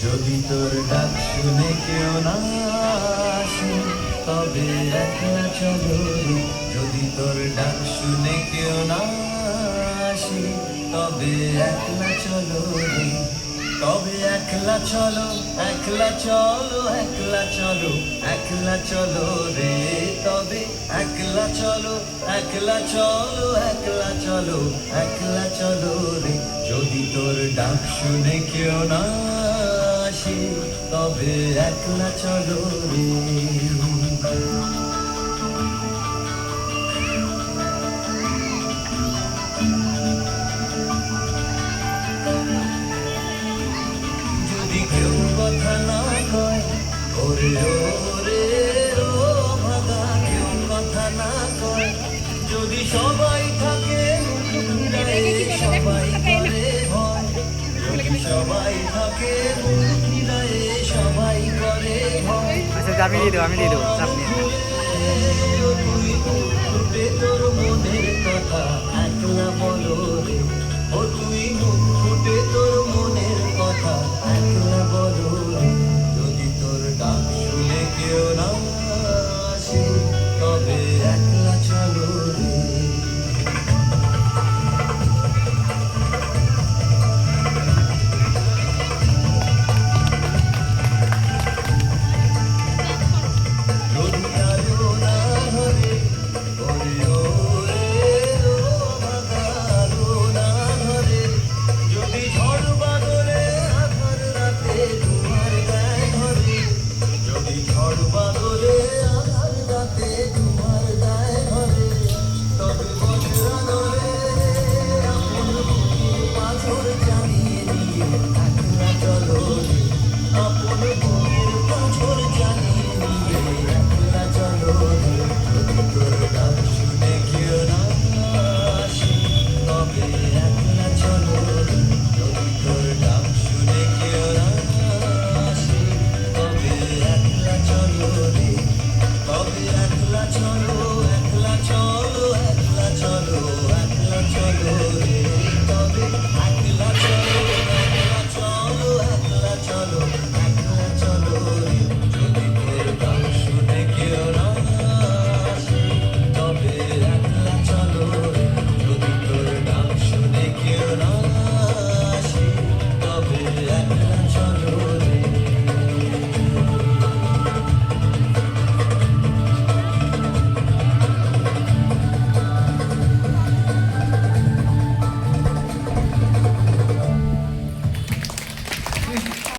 যদি তোর ডাক শুনে কেউ না আসে তবে একলা চলো রে। যদি তোর ডাক শুনে কেউ না আসে তবে একলা চলো রে। তবে একলা চলো, একলা চলো, একলা চলো, একলা চলো রে। তবে একলা চলো, একলা চলো, একলা চলো, একলা চলো রে। যদি তোর ডাক শুনে কেউ না আসে তবে একলা চলো রে। যদি কেউ কথা না কয় ওরে ওরে ও ভাগা, কেউ কথা না কয়, যদি সবাই থাকে মুখ ফিরায়ে, সবাই করে ভয়, যদি সবাই থাকে মুখ ফিরায়ে, সবাই করে ভয়। আচ্ছা আমি দিয়ে দেবো চাপ নিয়ে। তুই মুখ ফুটে তোর মনের কথা একলা বলো রে। ও তুই মুখ ফুটে তোর মনের কথা একলা বলো রে। যদি তোর ডাক শুনে কেউ না আসে তবে একলা চলো রে। যদি আলো না ধরে ওরে ওরে ও ভাগা, আলো না ধরে, যদি ঝড় বাদলে আধার রাতে তোমার গায়ে ধরে, যদি ঝড় বাদলে আধার রাতে তোমার গায়ে ধরে, তবে বজ্রা নলে আপন বুকের পাথর জানিয়ে দিয়ে একলা চলো রে। আপন বুকের পাথর জানিয়ে দিয়ে একলা চলো রে। যদি তোর ডাক শুনে কেউ না আসে তবে একলা চলো রে। যদি তোর ডাক শুনে কেউ না আসে তবে একলা চলো রে। তবে একলা চলো, একলা চলো, একলা চলো, একলা চলো রে। তবে একলা চলো, একলা চলো, একলা চলো, একলা চলো রে। যদি তোর ডাক শুনে কেউ না আসে তবে একলা চলো রে। যদি তোর ডাক শুনে কেউ না আসে তবে একলা চলো রে।